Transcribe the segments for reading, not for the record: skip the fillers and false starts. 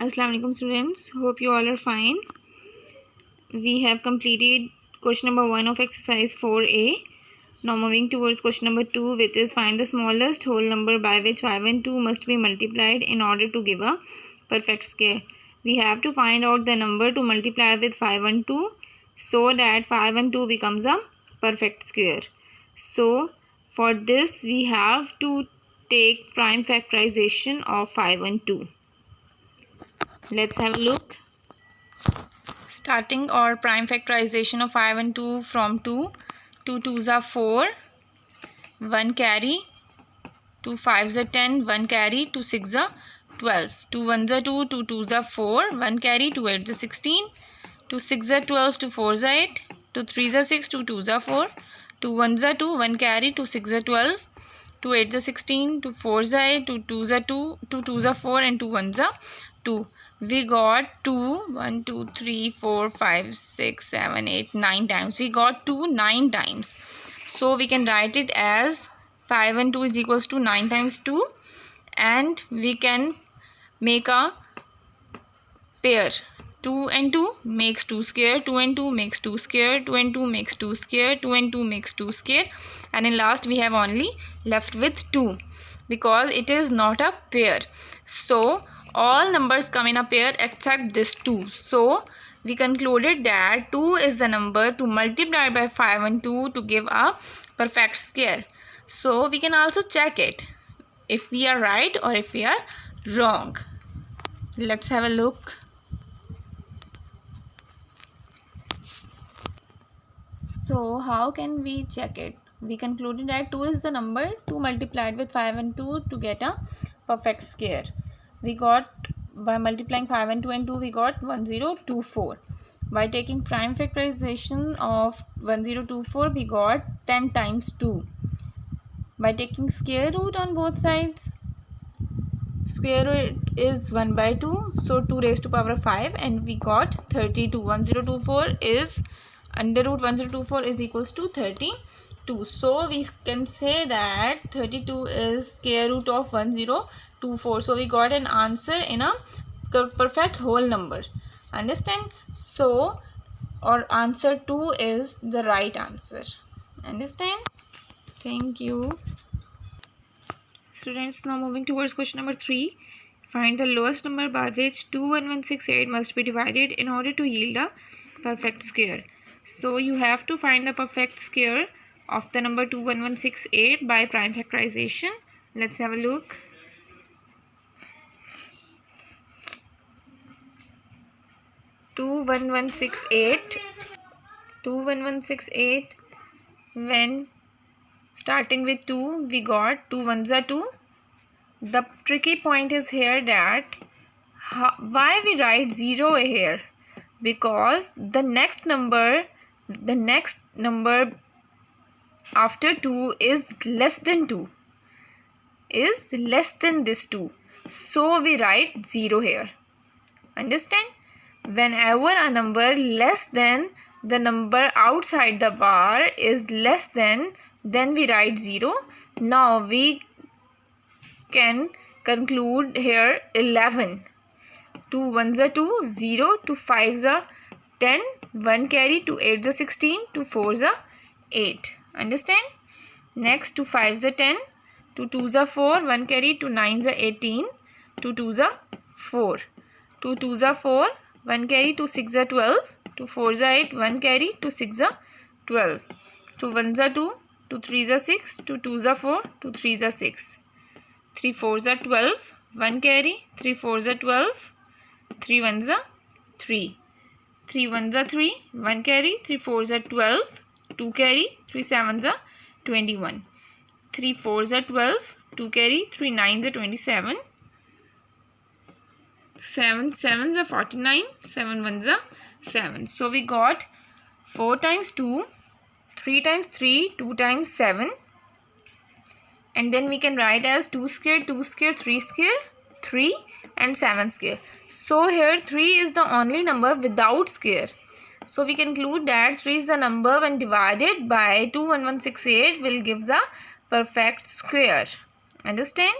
Assalamu alaikum students, hope you all are fine. We have completed question number 1 of exercise 4a. Now moving towards question number 2, which is find the smallest whole number by which 5 and 2 must be multiplied in order to give a perfect square. We have to find out the number to multiply with 5 and 2 so that 5 and 2 becomes a perfect square. So for this we have to take prime factorization of 5 and 2. Let's have a look. Starting our prime factorization of 5 and 2 from 2. 2 2s are 4, 1 carry, 2 5s are 10, 1 carry, 2 6s are 12, 2 1s are 2, 2 2s are 4, 1 carry, 2 8s are 16, 2 6s are 12, 2 4s are 8, 2 3s are 6, 2 2s are 4, 2 1s are 2, 1 carry, 2 6s are 12, 2 8s are 16, 2 4s are 8, 2 2s are 2, 2 2s are 4 and 2 1s are 2. We got 2, 1, 2, 3, 4, 5, 6, 7, 8, 9 times. We got 2 9 times. So we can write it as 5 and 2 is equals to 9 times 2. And we can make a pair. 2 and 2 makes 2 square, 2 and 2 makes 2 square, 2 and 2 makes 2 square, 2 and 2 makes 2 square. And in last we have only left with 2 because it is not a pair. So all numbers come in a pair except this 2. So we concluded that 2 is the number to multiply by 5 and 2 to give a perfect square. So we can also check it if we are right or if we are wrong. Let's have a look. So how can we check it? We concluded that 2 is the number to multiplied with 5 and 2 to get a perfect square. We got, by multiplying 5 and 2 and 2, we got 1024. By taking prime factorization of 1024, we got 10 times 2. By taking square root on both sides, square root is 1 by 2, so 2 raised to power 5 and we got 32. 1024 is under root 1024 is equals to 32. So we can say that 32 is square root of 1024. So we got an answer in a perfect whole number. Understand? So our answer 2 is the right answer. Understand? Thank you. Students, now moving towards question number 3. Find the lowest number by which 21168 must be divided in order to yield a perfect square. So you have to find the perfect square of the number 21168 by prime factorization. Let's have a look. Two one one six eight. When starting with 2, we got 2 1s are 2. The tricky point is here that why we write 0 here, because the next number after 2 is less than 2, is less than this 2, so we write 0 here. Understand? Whenever a number less than the number outside the bar is less than, then we write 0. Now we can conclude here 11. 2 1s are 2, 0, 2 5s are 10, 1 carry, 2 8s are 16, 2 4s are 8. Understand? Next 2 5s are 10, 2 2s are 4, 1 carry, 2 9s are 18, 2 2s are 4, 2 2s are 4, 1 carry, 2 6s are 12, 2 4s are 8, 1 carry, 2 6s are 12, 2 1s are 2, 2 3s are 6, 2 2s are 4, 2 3s are 6, 3 4s are 12, 1 carry, 3 4s are 12, 3 1s are 3, 3 1s are 3, 1 carry, 3 4s are 12, 2 carry, 3 7s are 21, 3 4s are 12, 2 carry, 3 9s are 27, 7 7s are 49, 7 1s are 7. So we got 4 times 2, 3 times 3, 2 times 7, and then we can write as 2 square, 2 square, 3 square, 3 and 7 square. So here 3 is the only number without square. So we conclude that 3 is the number when divided by 21168 will give the perfect square. Understand?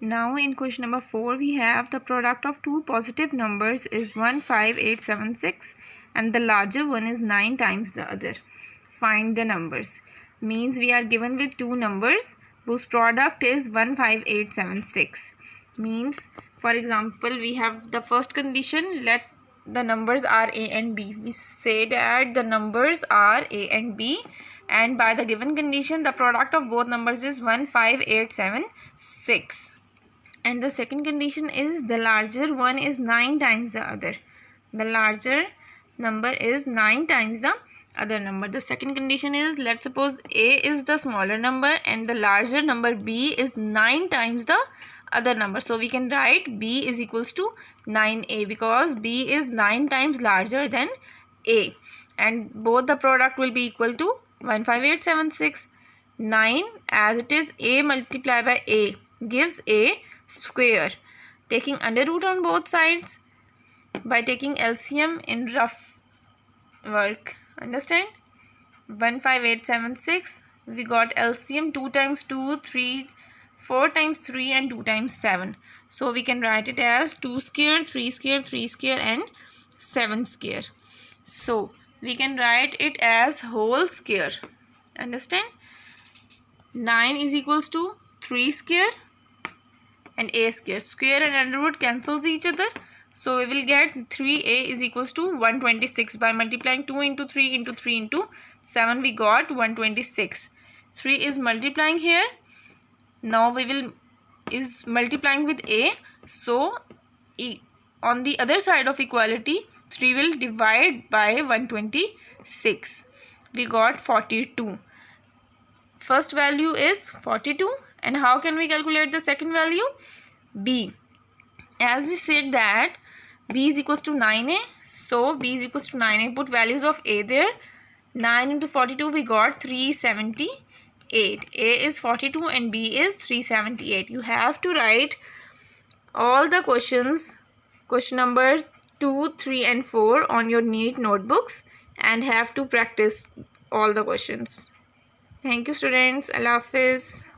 Now in question number 4 we have the product of two positive numbers is 15876 and the larger one is 9 times the other. Find the numbers. Means we are given with two numbers whose product is 15876. Means for example we have the first condition, let the numbers are a and b. We say that the numbers are a and b, and by the given condition the product of both numbers is 15876. And the second condition is the larger one is 9 times the other. The larger number is 9 times the other number. The second condition is, let's suppose a is the smaller number and the larger number b is 9 times the other number. So we can write b is equals to 9a because b is 9 times larger than a, and both the product will be equal to 15876. 9 as it is a multiplied by a gives a square. Taking under root on both sides by taking LCM in rough work. Understand? 15876 we got LCM 2 times 2, 3, 4 times 3 and 2 times 7. So we can write it as 2 square, 3 square, 3 square and 7 square. So we can write it as whole square. Understand? 9 is equals to 3 square and a square. Square and under root cancels each other. So we will get 3a is equals to 126. By multiplying 2 into 3 into 3 into 7 we got 126. 3 is multiplying here. Now we will is multiplying with a. So on the other side of equality 3 will divide by 126. We got 42. First value is 42. And how can we calculate the second value? B. As we said that b is equals to 9a. So b is equals to 9a. Put values of a there. 9 into 42 we got 378. A is 42 and b is 378. You have to write all the questions, question number 2, 3 and 4 on your neat notebooks and have to practice all the questions. Thank you students. Allah Hafiz.